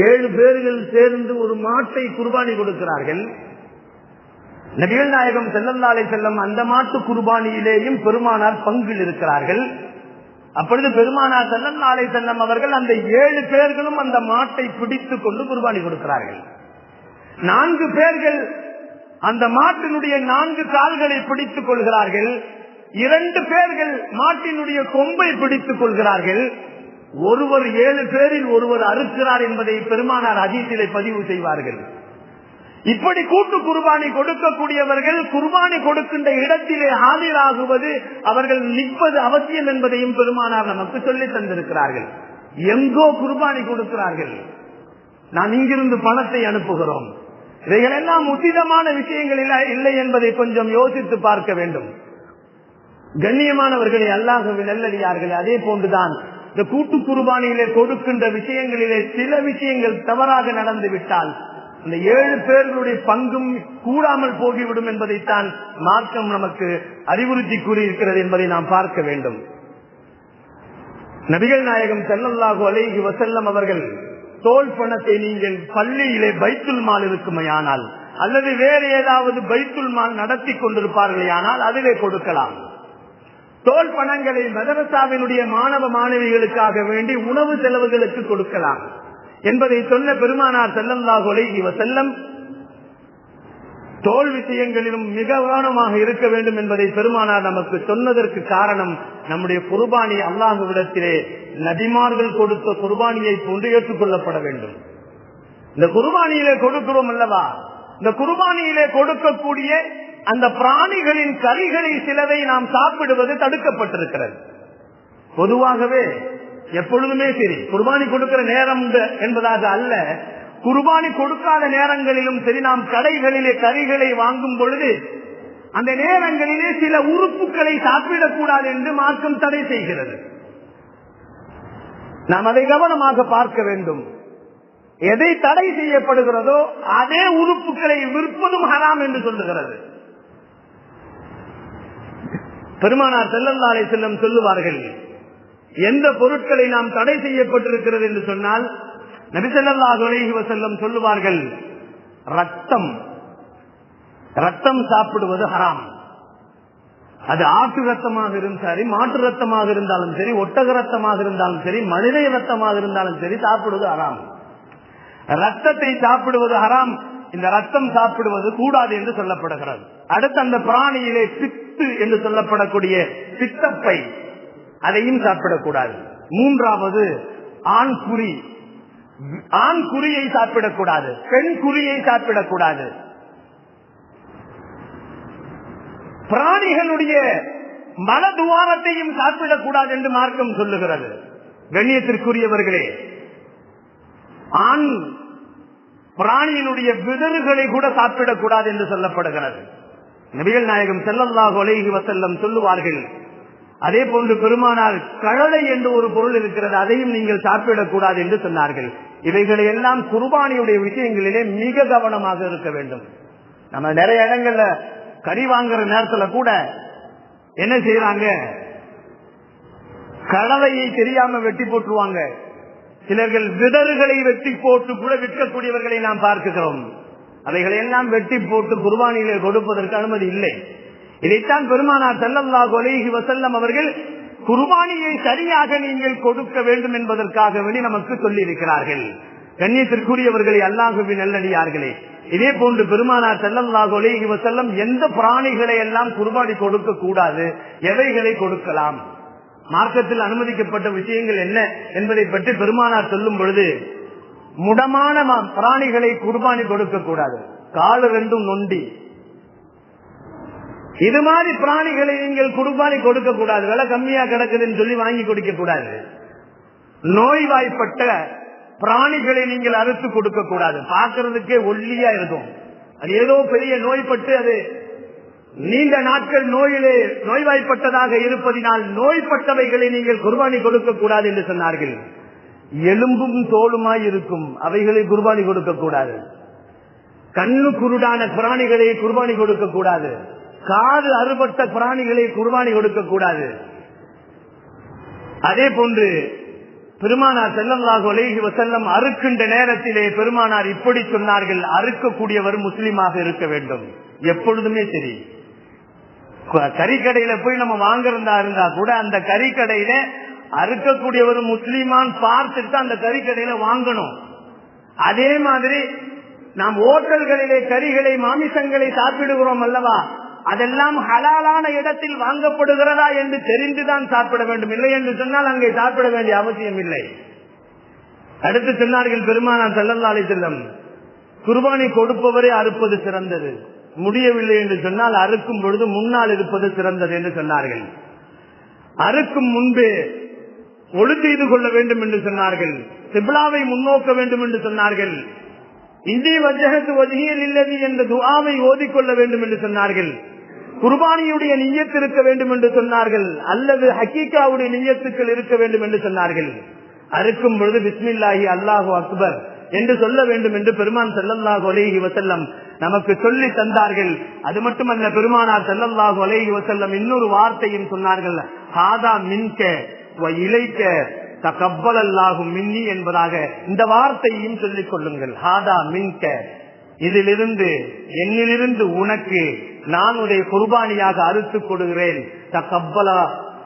7 பேர்கள் சேர்ந்து ஒரு மாட்டை குர்பானி கொடுக்கிறார்கள். நபிகள் நாயகம் ஸல்லல்லாஹு அலைஹி வஸல்லம் அந்த மாட்டு குர்பானியிலேயும் பெருமானார் பங்கில் இருக்கிறார்கள். அப்பொழுது பெருமானார் ஸல்லல்லாஹு அலைஹி வஸல்லம் அவர்கள் அந்த 7 பேர்களும் அந்த மாட்டை பிடித்துக் கொண்டு குர்பானி கொடுக்கிறார்கள். 4 பேர்கள் அந்த மாட்டினுடைய 4 கால்களை பிடித்துக் கொள்கிறார்கள். 2 பேர்கள் மாட்டினுடைய கொம்பை பிடித்துக் கொள்கிறார்கள். ஒருவர் 7 பேரில் ஒருவர் அறுக்கிறார் என்பதை பெருமானார் ஹதீஸிலே பதிவு செய்வார்கள். இப்படி கூட்டு குர்பானி கொடுக்கக்கூடியவர்கள் குர்பானி கொடுக்கின்ற இடத்திலே ஆஜராகுவது, அவர்கள் நிற்பது அவசியம் என்பதையும் பெருமானார் நமக்கு சொல்லி தந்திருக்கிறார்கள். எங்கோ குர்பானி கொடுக்கிறார்கள், நாம் இங்கிருந்து பணத்தை அனுப்புகிறோம். இவைகளெல்லாம் உச்சிதமான விஷயங்கள் இல்லை என்பதை கொஞ்சம் யோசித்து பார்க்க வேண்டும். கண்ணியமானவர்களே, அல்லாஹ்வின் நல்லடியார்களே, அதே போன்றுதான் இந்த கூட்டு குர்பானியிலே கொடுக்கின்ற விஷயங்களிலே சில விஷயங்கள் தவறாக நடந்து விட்டால் இந்த 7 பேர்களுடைய பங்கும் கூடாமல் போகிவிடும் என்பதைத்தான் மார்க்கம் நமக்கு அறிவுறுத்தி கூறியிருக்கிறது என்பதை நாம் பார்க்க வேண்டும். நபிகள் நாயகம் ஸல்லல்லாஹு அலைஹி வஸல்லம் அவர்கள் தோல் பணத்தை நீங்கள் பள்ளியிலே பைத்துல் மால் இருக்குமையானால் அல்லது வேறு ஏதாவது பைத்துல் மால் நடத்தி கொண்டிருப்பார்களே ஆனால் அதிலே கொடுக்கலாம். தோல் பணங்களை மதரசாவினுடைய மாணவ மாணவிகளுக்காக வேண்டி உணவு செலவுகளுக்கு கொடுக்கலாம் என்பதை சொன்ன பெருமானார் ஸல்லல்லாஹு அலைஹி வஸல்லம் தோல் விஷயங்களிலும் மிக கவனமாக இருக்க வேண்டும் என்பதை பெருமானார் நமக்கு சொன்னதற்கு காரணம், நம்முடைய குர்பானி அல்லாஹ்விடத்திலே நபிமார்கள் கொடுத்த குர்பானியை போன்று ஏற்றுக்கொள்ளப்பட வேண்டும். இந்த குர்பானியிலே கொடுக்கிறோம் அல்லவா, இந்த குர்பானியிலே கொடுக்கக்கூடிய அந்த பிராணிகளின் கறிகளை சிலதை நாம் சாப்பிடுவது தடுக்கப்பட்டிருக்கிறது. பொதுவாகவே எப்பொழுதுமே சரி, குர்பானி கொடுக்கிற நேரம் என்பதாக அல்ல, குர்பானி கொடுக்காத நேரங்களிலும் சரி, நாம் கடைகளிலே கறிகளை வாங்கும் பொழுது அந்த நேரங்களிலே சில உறுப்புகளை சாப்பிடக்கூடாது என்று மார்க்கம் தடை செய்கிறது. நாம் அதை கவனமாக பார்க்க வேண்டும். எதை தடை செய்யப்படுகிறதோ அதே உறுப்புகளை விற்பதும் ஹராம் என்று சொல்லுகிறது. பெருமானார் ஸல்லல்லாஹு அலைஹி வஸல்லம் சொல்லுவார்கள், எந்த பொருட்களை நாம் தடை செய்யப்பட்டிருக்கிறது என்று சொன்னால் நபி ஸல்லல்லாஹு அலைஹி வஸல்லம் சொல்லுவார்கள், ரத்தம் சாப்பிடுவது ஹராம். அது ஆட்டு ரத்தமாக இருந்தாலும் சரி, மாட்டு ரத்தமாக இருந்தாலும் சரி, ஒட்டக ரத்தமாக இருந்தாலும் சரி, மனித ரத்தமாக இருந்தாலும் சரி, சாப்பிடுவது ஹராம். ரத்தத்தை சாப்பிடுவது ஹராம். இந்த ரத்தம் சாப்பிடுவது கூடாது என்று சொல்லப்படுகிறது. அடுத்து அந்த பிராணியிலே பித்து என்று சொல்லப்படக்கூடிய பித்தப்பை, அதையும் சாப்பிடக்கூடாது. மூன்றாவது ஆண் குறி, ஆண் குறியை சாப்பிடக்கூடாது, பெண் குறியை சாப்பிடக்கூடாது. பிராணிகளுடைய மலதுவாரத்தையும் சாப்பிடக்கூடாது என்று மார்க்கம் சொல்லுகிறது. கண்ணியத்திற்குரியவர்களே, ஆண் பிராணியினுடைய விதறுகளை கூட சாப்பிடக்கூடாது என்று சொல்லப்படுகிறது. நபிகள் நாயகம் ஸல்லல்லாஹு அலைஹி வஸல்லம் சொல்லுவார்கள், அதே போன்று பெருமானார் கழலை என்று ஒரு பொருள் இருக்கிறது, அதையும் நீங்கள் சாப்பிடக்கூடாது என்று சொன்னார்கள். இவைகளை எல்லாம் குர்பானியுடைய விஷயங்களிலே மிக கவனமாக இருக்க வேண்டும். நம்ம நிறைய இடங்கள்ல கறி வாங்குற நேரத்துல கூட என்ன செய்யறாங்க, கழலையை தெரியாம வெட்டி போட்டுருவாங்க. சிலர்கள் விதறுகளை வெட்டி போட்டு கூட விற்கக்கூடியவர்களை நாம் பார்க்கிறோம். அவைகளை எல்லாம் வெட்டி போட்டு குர்பானியிலே கொடுப்பதற்கு அனுமதி இல்லை. இதைத்தான் பெருமானார் ஸல்லல்லாஹு அலைஹி வஸல்லம் அவர்கள் குர்பானியை சரியாக நீங்கள் கொடுக்க வேண்டும் என்பதற்காக வேண்டி நமக்கு சொல்லி இருக்கிறார்கள். கண்ணியத்திற்குரியவர்களே, அல்லாஹ்வின் நல்லடியார்களே, இதே போன்று பெருமானார் ஸல்லல்லாஹு அலைஹி வஸல்லம் எந்த பிராணிகளை எல்லாம் குர்பானி கொடுக்க கூடாது, எவைகளை கொடுக்கலாம், மார்க்கத்தில் அனுமதிக்கப்பட்ட விஷயங்கள் என்ன என்பதை பற்றி பெருமானார் சொல்லும் பொழுது, முடமான பிராணிகளை குர்பானி கொடுக்க கூடாது. காலு ரெண்டும் நொண்டி, இது மாதிரி பிராணிகளை நீங்கள் குர்பானி கொடுக்க கூடாது. விலை கம்மியா கிடக்குதுன்னு சொல்லி வாங்கி கொடுக்க கூடாது. நோய்வாய்ப்பட்ட பிராணிகளை நீங்கள் அறுத்து கொடுக்க கூடாது. பார்க்கறதுக்கே ஒல்லியா இருக்கும், அது ஏதோ பெரிய நோய்பட்டு அது நீண்ட நாட்கள் நோய்வாய்ப்பட்டதாக இருப்பதினால் நோய்பட்டவைகளை நீங்கள் குர்பானி கொடுக்க கூடாது என்று சொன்னார்கள். எலும்பும் தோலுமாய் இருக்கும் அவைகளை குர்பானி கொடுக்க கூடாது. கண்ணு குருடான பிராணிகளை குர்பானி கொடுக்க கூடாது. காது அறுபட்ட பிராணிகளை குர்பானி கொடுக்க கூடாது. அதே போன்று பெருமானார் ஸல்லல்லாஹு அலைஹி வஸல்லம் அறுக்கின்ற நேரத்திலே பெருமானார் இப்படி சொன்னார்கள், அறுக்கக்கூடியவர் முஸ்லிமாக இருக்க வேண்டும். எப்பொழுதுமே சரி, கறிக்கடையில போய் நம்ம வாங்குறதா இருந்தா கூட அந்த கறிக்கடையில அறுக்கக்கூடியவர் முஸ்லிமான் பார்த்துட்டு அந்த கறிக்கடையில வாங்கணும். அதே மாதிரி நாம் ஓட்டல்களிலே கறிகளை மாமிசங்களை சாப்பிடுகிறோம் அல்லவா, அதெல்லாம் ஹலாலான இடத்தில் வாங்கப்படுகிறதா என்று தெரிந்துதான் சாப்பிட வேண்டும். இல்லை என்று சொன்னால் அங்கே சாப்பிட வேண்டிய அவசியம் இல்லை. அடுத்து சொன்னார்கள் பெருமானார் ஸல்லல்லாஹு அலைஹி வஸல்லம், குர்பானி கொடுப்பவரே அறுப்பது சிறந்தது, முடியவில்லை என்று சொன்னால் அறுக்கும் பொழுது முன்னால் இருப்பது சிறந்தது என்று சொன்னார்கள். அறுக்கும் முன்பே ஒழு செய்து கொள்ள வேண்டும் என்று சொன்னார்கள். கிப்லாவை முன்னோக்க வேண்டும் என்று சொன்னார்கள். இந்தி வஜ்ஹத்து வஜ்ஹில் இல்லதி என்ற துஆவை ஓதிக்கொள்ள வேண்டும் என்று சொன்னார்கள். குர்பானியுடைய நிய்யத் இருக்க வேண்டும் என்று சொன்னார்கள். அல்லது ஹக்கீகாவுடைய நிய்யத்துக்கள் இருக்க வேண்டும் என்று சொன்னார்கள். அறுக்கும் பொழுது பிஸ்மில்லாஹி அல்லாஹு அக்பர் என்று சொல்ல வேண்டும் என்று பெருமான் ஸல்லல்லாஹு அலைஹி வஸல்லம் நமக்கு சொல்லி தந்தார்கள். அது மட்டுமல்ல, பெருமானார் ஸல்லல்லாஹு அலைஹி வஸல்லம் இன்னொரு வார்த்தையும் சொன்னார்கள், ஹாதா மின்க வ இலைக்க தகப்பலல்லாஹு மின்னி என்பதாக இந்த வார்த்தையையும் சொல்லிக் கொள்ளுங்கள். ஹாதா மின்க, இதிலிருந்து என்னிலிருந்து உனக்கு நான் உடைய குர்பானியாக அறுத்துக் கொடுக்கிறேன். தகப்பலா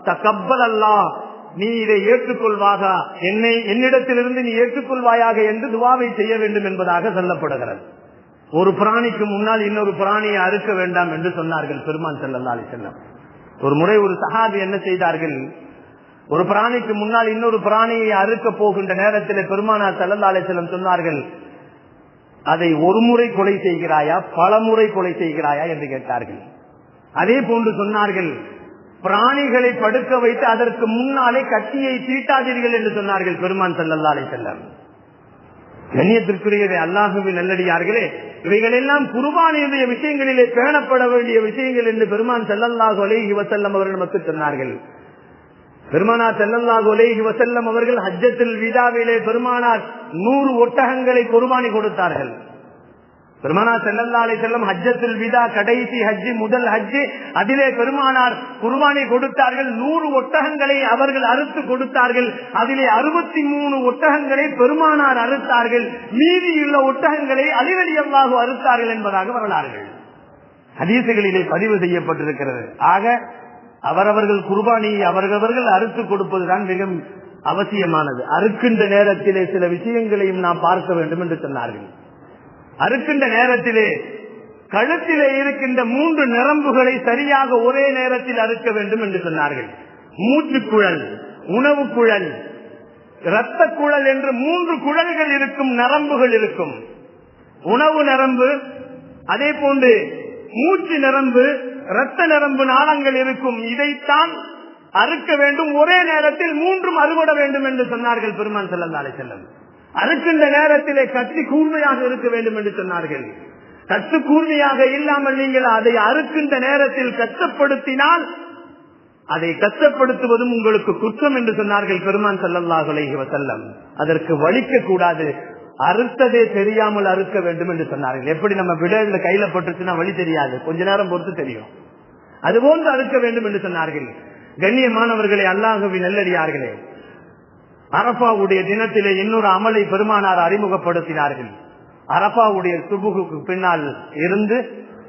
தகப்பல் அல்லாஹ், நீ இதை ஏற்றுக்கொள்வாக, என்னிடத்திலிருந்து நீ ஏற்றுக்கொள்வாயாக என்று துவாவை செய்ய வேண்டும் என்பதாக சொல்லப்படுகிறது. ஒரு பிராணிக்கு முன்னால் இன்னொரு பிராணியை அறுக்க வேண்டாம் என்று சொன்னார்கள் பெருமான் ஸல்லல்லாஹு அலைஹி வஸல்லம். ஒரு முறை ஒரு சஹாபி என்ன செய்தார்கள், ஒரு பிராணிக்கு முன்னால் இன்னொரு பிராணியை அறுக்க போகின்ற நேரத்தில் பெருமானார் ஸல்லல்லாஹு அலைஹி வஸல்லம் சொன்னார்கள், அதை ஒரு முறை கொலை செய்கிறாயா பல முறை கொலை செய்கிறாயா என்று கேட்டார்கள். அதே போன்று சொன்னார்கள், பிராணிகளை படுக்க வைத்து அதற்கு முன்னாலே கத்தியை தீட்டாதீர்கள் என்று சொன்னார்கள் பெருமான் ஸல்லல்லாஹு அலைஹி வஸல்லம். கண்ணியத்திற்குரிய அல்லாஹ்வின் நல்லடியார்களே, இவைகள் எல்லாம் குர்பானியுடைய விஷயங்களிலே பேணப்பட வேண்டிய விஷயங்கள் என்று பெருமான் ஸல்லல்லாஹு அலைஹி வஸல்லம் அவர்கள் நமக்கு சொன்னார்கள். பெருமானார் ஸல்லல்லாஹு அலைஹி வஸல்லம் அவர்கள் ஹஜ்ஜத்துல் விதாவிலே பெருமானார் 100 ஒட்டகங்களை குர்பானி கொடுத்தார்கள். பெருமானார் ஸல்லல்லாஹு அலைஹி வஸல்லம் ஹஜ்ஜத்துல் விதா கடைசி ஹஜ், முதல் ஹஜ், அதிலே பெருமானார் குர்பானி கொடுத்தார்கள். 100 ஒட்டகங்களை அவர்கள் அறுத்து கொடுத்தார்கள். அதிலே 63 ஒட்டகங்களை பெருமானார் அறுத்தார்கள். மீதியுள்ள ஒட்டகங்களை அலி ரலியல்லாஹு அறுத்தார்கள் என்பதாக வரலாறுகள் ஹதீசுகளிலே பதிவு செய்யப்பட்டிருக்கிறது. ஆக அவரவர்கள் குர்பானியை அவரவர்கள் அறுத்து கொடுப்பதுதான் மிக அவசியமானது. அறுக்கின்ற நேரத்திலே சில விஷயங்களையும் நாம் பார்க்க வேண்டும் என்று சொன்னார்கள். அறுக்கின்ற நேரத்திலே கழுத்திலே இருக்கின்ற 3 நரம்புகளை சரியாக ஒரே நேரத்தில் அறுக்க வேண்டும் என்று சொன்னார்கள். மூச்சுக்குழல், உணவு குழல், இரத்த குழல் என்று 3 குழல்கள் இருக்கும், நரம்புகள் இருக்கும். உணவு நரம்பு, அதே போன்று மூச்சு நரம்பு, இரத்த நரம்பு நாளங்கள் இருக்கும். இதைத்தான் அறுக்க வேண்டும். ஒரே நேரத்தில் 3 அறுபட வேண்டும் என்று சொன்னார்கள் பெருமான் ஸல்லல்லாஹு அலைஹி வஸல்லம். அறுக்கின்ற நேரத்திலே கத்தி கூர்மையாக இருக்க வேண்டும் என்று சொன்னார்கள். கத்து கூர்மையாக இல்லாமல் நீங்கள் அதை அறுக்கின்ற நேரத்தில் கஷ்டப்படுத்தினால் அதை கஷ்டப்படுத்துவதும் உங்களுக்கு குற்றம் என்று சொன்னார்கள் பெருமான் ஸல்லல்லாஹு அலைஹி வஸல்லம். அதற்கு வலிக்க கூடாது, அறுத்ததே தெரியாமல் அறுக்க வேண்டும் என்று சொன்னார்கள். எப்படி நம்ம விடல கையில பட்டுச்சுன்னா வலி தெரியாது, கொஞ்ச நேரம் பொறுத்து தெரியும், அதுபோன்று அறுக்க வேண்டும் என்று சொன்னார்கள். கண்ணியமானவர்களே, அல்லாஹ்வின் நல்லடியார்களே, அரபாவுடைய தினத்திலே இன்னொரு அமலை பெருமானார் அறிமுகப்படுத்தினார்கள். அரபாவுடைய சுபுகுக்கு பின்னால் இருந்து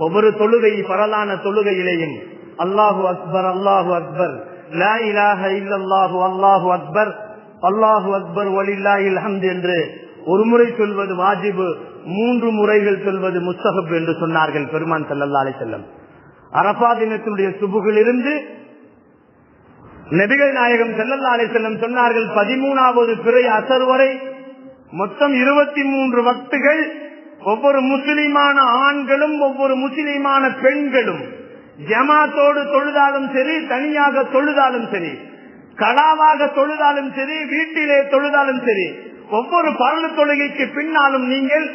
ஒவ்வொரு தொழுகை, பரலான தொழுகையிலேயும் அல்லாஹு அக்பர் அல்லாஹு அக்பர், லா இலாஹ இல்லல்லாஹு அல்லாஹு அக்பர், அல்லாஹு அக்பர் வலில்லாஹில் ஹம்து என்று ஒரு முறை சொல்வது வாஜிபு, 3 முறைகள் சொல்வது முஸ்தஹப் என்று சொன்னார்கள் பெருமான் ஸல்லல்லாஹு அலைஹி வஸல்லம். அரபா தினத்தினுடைய சுபுகிலிருந்து நபிகள் நாயகம் ஸல்லல்லாஹு அலைஹி வஸல்லம் சொன்னார்கள், 13வது பிறை அசர் வரை மொத்தம் 23 வக்துகள் ஒவ்வொரு முஸ்லிமான ஆண்களும் ஒவ்வொரு முஸ்லிமான பெண்களும் ஜமாத்தோடு தொழுதாலும் சரி, தனியாக தொழுதாலும் சரி, கலாவாக தொழுதாலும் சரி, வீட்டிலே தொழுதாலும் சரி, ஒவ்வொரு பரல தொழுகைக்கு பின்னாலும் நீங்கள்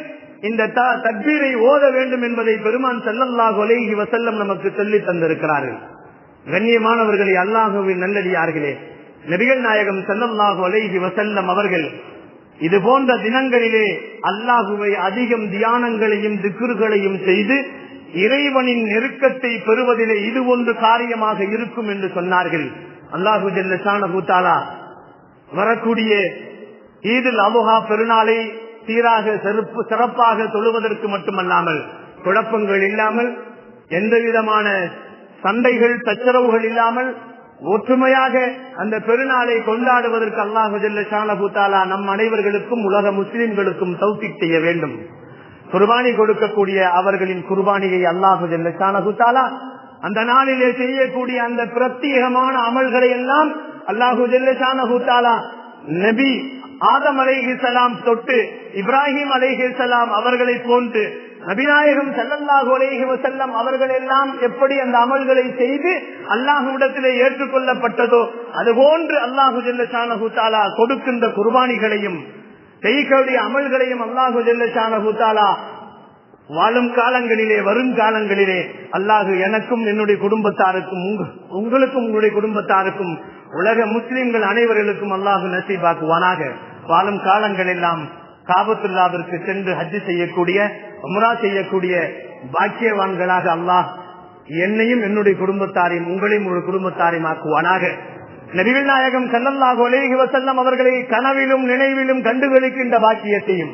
இந்த தக்பீரை ஓத வேண்டும் என்பதை பெருமான் ஸல்லல்லாஹு அலைஹி வஸல்லம் நமக்கு சொல்லி தந்திருக்கிறார்கள். கண்ணியமானவர்களே, அல்லாஹ்வின் நல்லடியார்களே, நபிகள் நாயகம் ஸல்லல்லாஹு அலைஹி வஸல்லம் அவர்கள் இது போன்ற தினங்களிலே அல்லாஹுவை அதிகம் தியானங்களையும் திக்ருகளையும் செய்து இறைவனின் நெருக்கத்தை பெறுவதிலே இது ஒன்று காரியமாக இருக்கும் என்று சொன்னார்கள். அல்லாஹு ஜல்ல ஷானஹு தஆலா வரக்கூடிய ஈதுல் அல்ஹா பெருநாளை சீராக சிறப்பாக தொழுவதற்கு மட்டுமல்லாமல், குழப்பங்கள் இல்லாமல், எந்த விதமான சண்டைகள் சச்சரவுகள் இல்லாமல் ஒற்றுமையாக அந்த பெருநாளை கொண்டாடுவதற்கு அல்லாஹு ஜல்ல ஷானஹு தஆலா நம் அனைவர்களுக்கும் உலக முஸ்லிம்களுக்கும் தௌஃபீக் செய்ய வேண்டும். குர்பானி கொடுக்கக்கூடிய அவர்களின் குர்பானியை அல்லாஹு ஜல்ல ஷானஹு தஆலா அந்த நாளிலே செய்யக்கூடிய அந்த பிரத்யேகமான அமல்களை எல்லாம் அல்லாஹு ஜல்ல ஷானஹு தஆலா நபி ஆதம் அலைஹிஸ்ஸலாம் தொட்டு இப்ராஹிம் அலைஹிஸ்ஸலாம் அவர்களை போன்று நபிநாயகம் ஸல்லல்லாஹு அலைஹி வஸல்லம் அவர்கள் எல்லாம் எப்படி அந்த அமல்களை செய்து அல்லாஹ்விடத்திலே ஏற்றுக்கொள்ளப்பட்டதோ அதுபோன்று அல்லாஹு ஜல்ல ஷானஹு தஆலா கொடுக்கின்ற குர்பானிகளையும் செய்யக்கூடிய அமல்களையும் அல்லாஹு ஜல்ல ஷானஹு தஆலா வாழும் காலங்களிலே வரும் காலங்களிலே அல்லாஹு எனக்கும் என்னுடைய குடும்பத்தாருக்கும் உங்களுக்கும் உங்களுடைய குடும்பத்தாருக்கும் உலக முஸ்லிம்கள் அனைவர்களுக்கும் அல்லாஹு நசீபாக்குவானாக. வாழும் காலங்கள் எல்லாம் காபத்துல்லாவிற்கு சென்று ஹஜ் செய்யக்கூடிய, உம்ரா செய்யக்கூடிய பாக்கியவான்களாக அல்லாஹ் என்னையும் என்னுடைய குடும்பத்தாரையும் உங்களையும் உங்களுடைய குடும்பத்தாரையும் ஆக்குவானாக. நபிகள் நாயகம் ஸல்லல்லாஹு அலைஹி வஸல்லம் அவர்களை கனவிலும் நினைவிலும் கண்டுகளிக்கின்ற பாக்கியத்தையும்,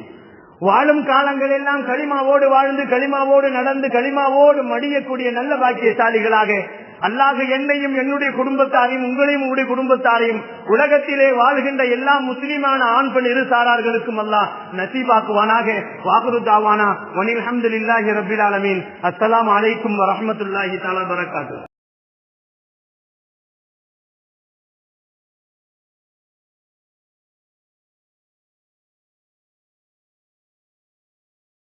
வாழும் காலங்கள் எல்லாம் களிமாவோடு வாழ்ந்து களிமாவோடு நடந்து களிமாவோடு மடியக்கூடிய நல்ல பாக்கியசாலிகளாக அல்லாஹ் என்னையும் என்னுடைய குடும்பத்தாரையும் உங்களையும் உங்களுடைய குடும்பத்தாரையும் உலகத்திலே வாழ்கின்ற எல்லா முஸ்லிமான ஆண் பெண் இரு சாரார்களுக்கும் அல்லாஹ் நசீபாக்குவானாக. வாகுரு தாவானா வனில் அல்ஹம்துலில்லாஹி ரப்பில் ஆலமீன். அஸ்ஸலாமு அலைக்கும் வரஹ்மத்துல்லாஹி தஆலா வபரகாத்துஹு.